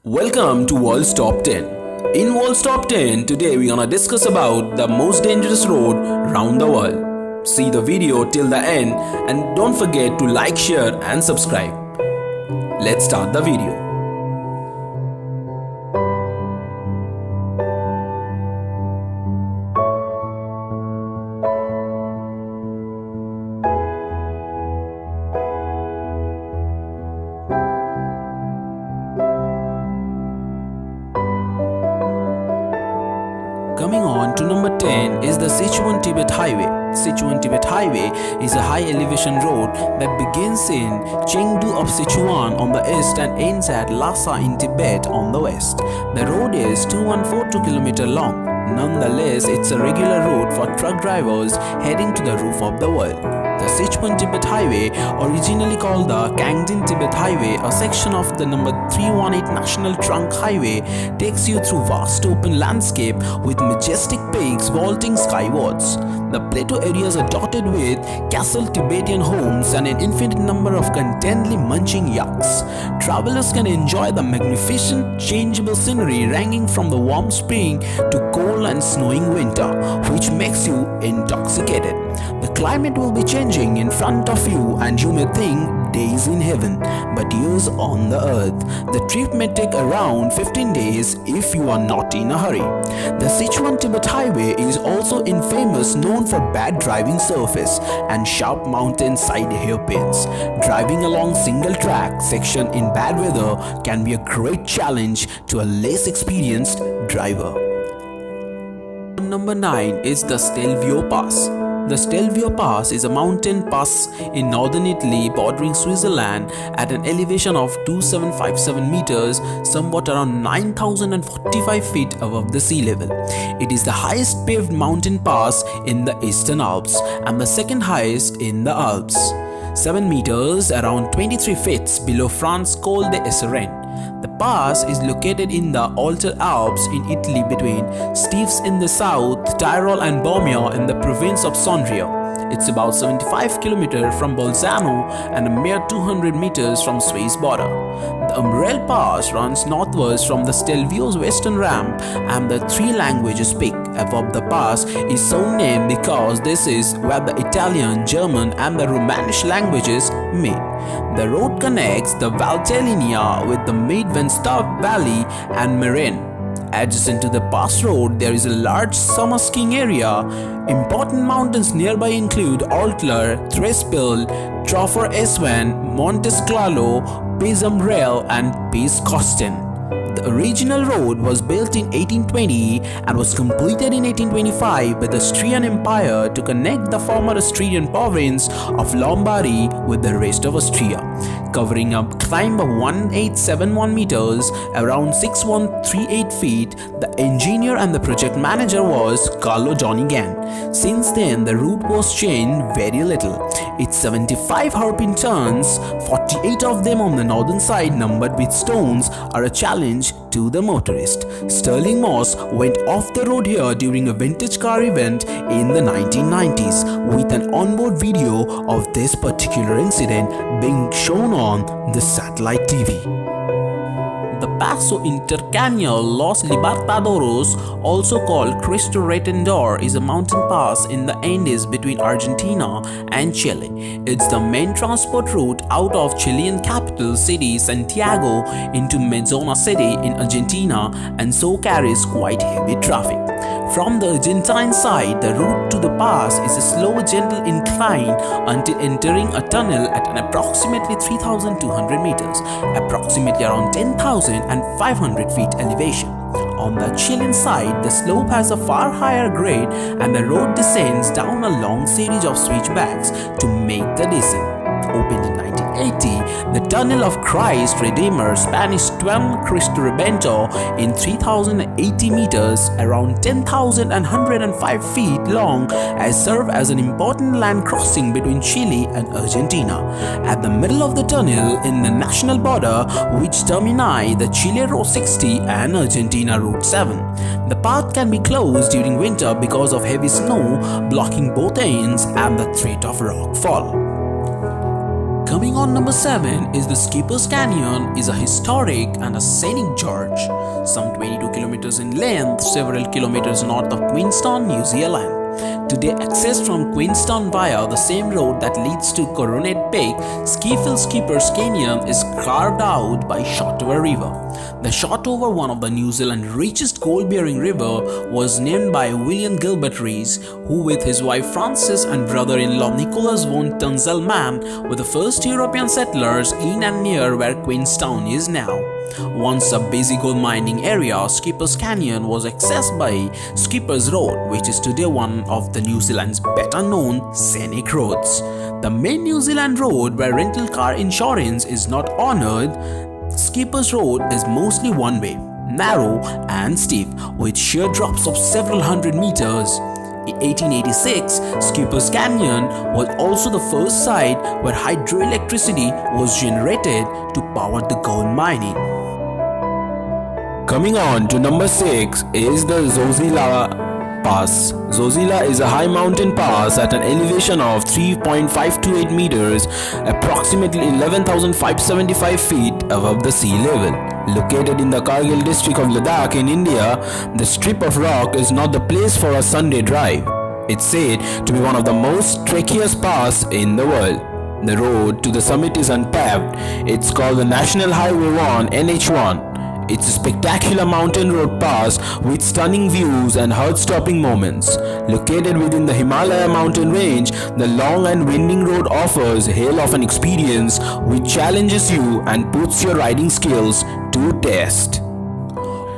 Welcome to World's Top 10. In World's Top 10, today we're gonna discuss about the most dangerous road around the world. See the video till the end and don't forget to like, share and subscribe. Let's start the video. Coming on to number 10 is the Sichuan-Tibet Highway. Sichuan-Tibet Highway is a high elevation road that begins in Chengdu of Sichuan on the east and ends at Lhasa in Tibet on the west. The road is 2142 km long. Nonetheless, it's a regular route for truck drivers heading to the roof of the world. The Sichuan-Tibet Highway, originally called the Kangding-Tibet Highway, a section of the number 318 National Trunk Highway, takes you through vast open landscape with majestic peaks vaulting skywards. The plateau areas are dotted with castle Tibetan homes and an infinite number of contentedly munching yaks. Travelers can enjoy the magnificent changeable scenery ranging from the warm spring to cold and snowing winter, which makes you intoxicated. The climate will be changing in front of you and you may think days in heaven, but years on the earth. The trip may take around 15 days if you are not in a hurry. The Sichuan-Tibet Highway is also infamous, known for bad driving surface and sharp mountain side hairpins. Driving along single track section in bad weather can be a great challenge to a less experienced driver. Number 9 is the Stelvio Pass. The Stelvio Pass is a mountain pass in northern Italy bordering Switzerland at an elevation of 2757 meters, somewhat around 9045 feet above the sea level. It is the highest paved mountain pass in the Eastern Alps and the second highest in the Alps. 7 meters, around 23 feet below France Col de Esseren. The pass is located in the Alto Alps in Italy between Steves in the south, Tyrol and Bormio in the province of Sondrio. It's about 75 km from Bolzano and a mere 200 meters from Swiss border. The Umbrel Pass runs northwards from the Stelvio's western ramp, and the three languages speak above the pass is so named because this is where the Italian, German and the Romanish languages meet. The road connects the Valtellinia with the Mid-Venstav Valley and Marin. Adjacent to the pass road, there is a large summer skiing area. Important mountains nearby include Altler, Trespil, Troffer Esven, Montesclalo, Pizumbrel and Pizkosten. The original road was built in 1820 and was completed in 1825 by the Austrian Empire to connect the former Austrian province of Lombardy with the rest of Austria. Covering a climb of 1871 meters, around 6138 feet, the engineer and the project manager was Carlo Jonigan. Since then, the route was changed very little. Its 75 hairpin turns, 48 of them on the northern side numbered with stones, are a challenge to the motorist. Sterling Moss went off the road here during a vintage car event in the 1990s, with an onboard video of this particular incident being shown on the satellite TV. The Paso Intercanal Los Libertadores, also called Cristo Retendor, is a mountain pass in the Andes between Argentina and Chile. It's the main transport route out of Chilean capital city Santiago into Mezzona city in Argentina, and so carries quite heavy traffic. From the Argentine side, the route to the pass is a slow, gentle incline until entering a tunnel at an approximately 3,200 meters, approximately around 10,500 feet elevation. On the Chilean side, the slope has a far higher grade and the road descends down a long series of switchbacks to make the descent. Opened in 1980, the Tunnel of Christ Redeemer, Spanish Tunnel Cristo Redentor, in 3,080 meters, around 10,105 feet long, has served as an important land crossing between Chile and Argentina. At the middle of the tunnel, in the national border, which termini the Chile Route 60 and Argentina Route 7. The path can be closed during winter because of heavy snow blocking both ends and the threat of rock fall. Coming on number 7 is the Skipper's Canyon is a historic and a scenic gorge, some 22 kilometers in length, several kilometers north of Queenstown, New Zealand. Today accessed from Queenstown via the same road that leads to Coronet Peak, Skiffle Skipper's Canyon is carved out by Shotover River. The Shotover, one of the New Zealand's richest gold-bearing river, was named by William Gilbert Rees, who with his wife Frances and brother-in-law Nicholas von Tunzelmann were the first European settlers in and near where Queenstown is now. Once a busy gold mining area, Skipper's Canyon was accessed by Skipper's Road, which is today one of the New Zealand's better known scenic roads. The main New Zealand road where rental car insurance is not honored, Skipper's Road is mostly one way, narrow and steep, with sheer drops of several hundred meters. In 1886, Skipper's Canyon was also the first site where hydroelectricity was generated to power the gold mining. Coming on to number 6 is the Zozila Pass. Zozila is a high mountain pass at an elevation of 3.528 meters, approximately 11,575 feet above the sea level. Located in the Kargil district of Ladakh in India, the strip of rock is not the place for a Sunday drive. It's said to be one of the most treacherous passes in the world. The road to the summit is unpaved. It's called the National Highway 1 NH1. It's a spectacular mountain road pass with stunning views and heart-stopping moments. Located within the Himalaya mountain range, the long and winding road offers a hell of an experience which challenges you and puts your riding skills to test.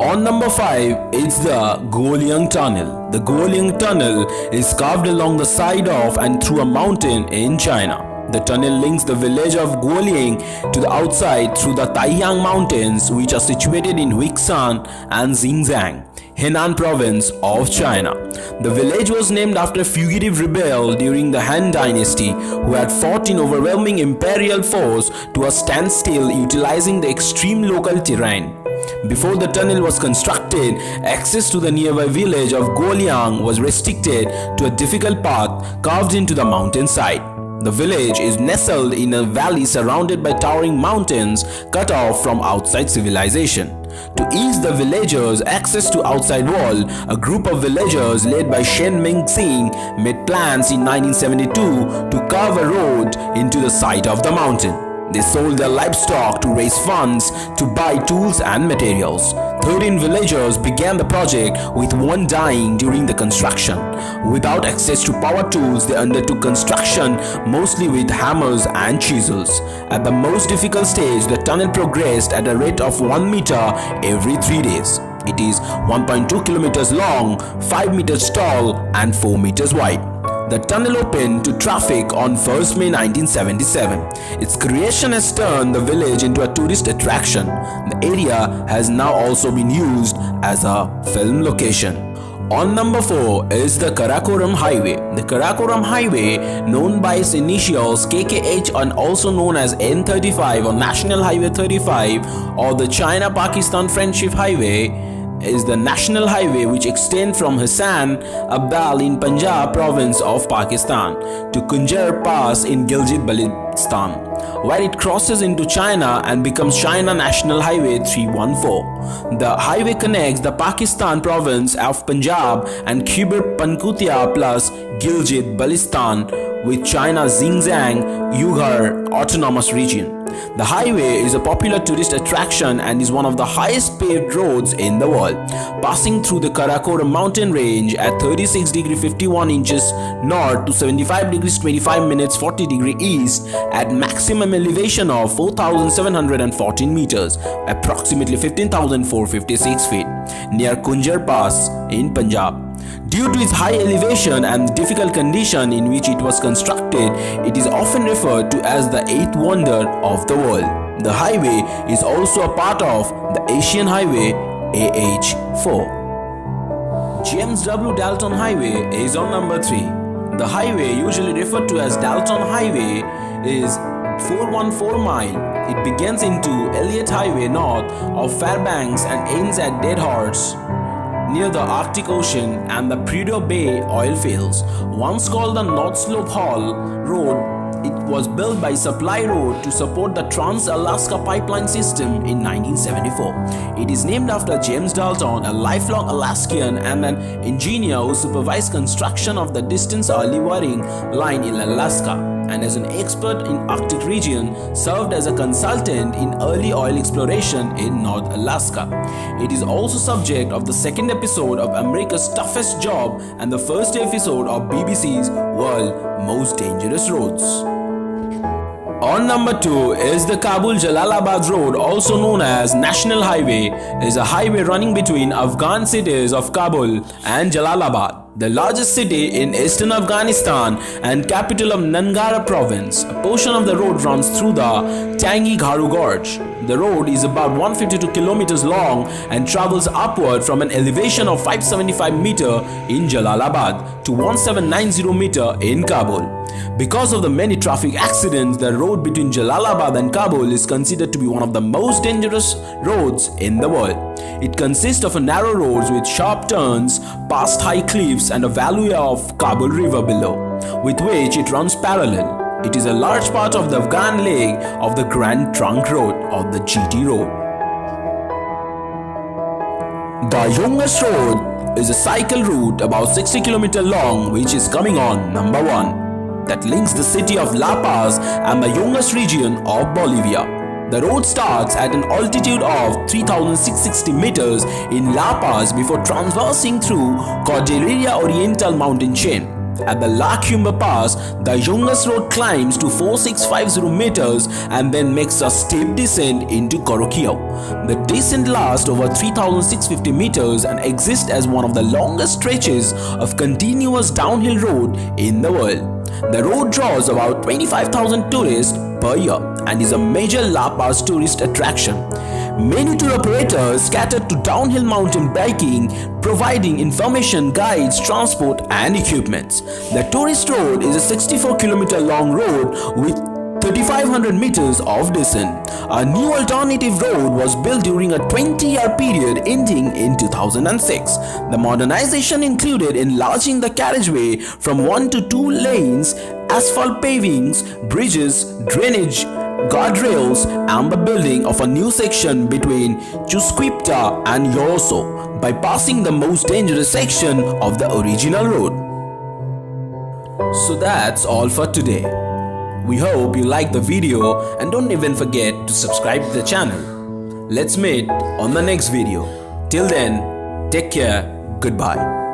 On number 5 is the Guoliang Tunnel. The Guoliang Tunnel is carved along the side of and through a mountain in China. The tunnel links the village of Guoliang to the outside through the Taiyang Mountains, which are situated in Huixan and Xinjiang, Henan province of China. The village was named after a fugitive rebel during the Han Dynasty who had fought in overwhelming imperial force to a standstill utilizing the extreme local terrain. Before the tunnel was constructed, access to the nearby village of Guoliang was restricted to a difficult path carved into the mountainside. The village is nestled in a valley surrounded by towering mountains cut off from outside civilization. To ease the villagers' access to outside world, a group of villagers led by Shen Mingxing made plans in 1972 to carve a road into the side of the mountain. They sold their livestock to raise funds to buy tools and materials. 13 villagers began the project, with one dying during the construction. Without access to power tools, they undertook construction mostly with hammers and chisels. At the most difficult stage, the tunnel progressed at a rate of 1 meter every 3 days. It is 1.2 kilometers long, 5 meters tall and 4 meters wide. The tunnel opened to traffic on 1st May 1977. Its creation has turned the village into a tourist attraction. The area has now also been used as a film location. On number 4 is the Karakoram Highway. The Karakoram Highway, known by its initials KKH and also known as N35 or National Highway 35 or the China-Pakistan Friendship Highway, is the national highway which extends from Hassan Abdal in Punjab province of Pakistan to Kunjar Pass in Gilgit-Baltistan, where it crosses into China and becomes China National Highway 314. The highway connects the Pakistan province of Punjab and Khyber Pakhtunkhwa plus Gilgit-Baltistan with China's Xinjiang Uyghur Autonomous Region. The highway is a popular tourist attraction and is one of the highest paved roads in the world, passing through the Karakoram mountain range at 36 degrees 51 inches north to 75 degrees 25 minutes 40 degrees east at maximum elevation of 4,714 meters, approximately 15,456 feet, near Kunjar Pass in Punjab. Due to its high elevation and difficult condition in which it was constructed, it is often referred to as the eighth wonder of the world. The highway is also a part of the Asian Highway AH4. James W. Dalton Highway is on number 3. The highway, usually referred to as Dalton Highway, is 414 mile. It begins into Elliott Highway north of Fairbanks and ends at Dead Horse near the Arctic Ocean and the Prudhoe Bay oil fields. Once called the North Slope Haul Road, It was built by Supply Road to support the Trans-Alaska Pipeline System in 1974. It is named after James Dalton, a lifelong Alaskan and an engineer who supervised construction of the Distance Early Warning Line in Alaska, and as an expert in Arctic region, served as a consultant in early oil exploration in North Alaska. It is also subject of the second episode of America's Toughest Job and the first episode of BBC's World Most Dangerous Roads. On number 2 is the Kabul-Jalalabad Road, also known as National Highway. It is a highway running between Afghan cities of Kabul and Jalalabad, the largest city in eastern Afghanistan and capital of Nangara province. A portion of the road runs through the Tangi Gharu Gorge. The road is about 152 kilometers long and travels upward from an elevation of 575 meter in Jalalabad to 1790 meter in Kabul. Because of the many traffic accidents, the road between Jalalabad and Kabul is considered to be one of the most dangerous roads in the world. It consists of a narrow roads with sharp turns, past high cliffs and a valley of Kabul River below, with which it runs parallel. It is a large part of the Afghan leg of the Grand Trunk Road or the GT Road. The Yungas Road is a cycle route about 60 km long which is coming on number 1 that links the city of La Paz and the Yungas region of Bolivia. The road starts at an altitude of 3,660 meters in La Paz before traversing through Cordillera Oriental mountain chain. At the La Cumbre Pass, the Yungas Road climbs to 4,650 meters and then makes a steep descent into Coroquio. The descent lasts over 3,650 meters and exists as one of the longest stretches of continuous downhill road in the world. The road draws about 25,000 tourists per year and is a major La Paz tourist attraction. Many tour operators cater to downhill mountain biking, providing information, guides, transport and equipments. The tourist road is a 64 km long road with 3,500 meters of descent. A new alternative road was built during a 20-year period ending in 2006. The modernization included enlarging the carriageway from 1 to 2 lanes, asphalt pavings, bridges, drainage, guardrails, and the building of a new section between Chusquipta and Yoso, bypassing the most dangerous section of the original road. So that's all for today. We hope you liked the video and don't even forget to subscribe to the channel. Let's meet on the next video. Till then, take care. Goodbye.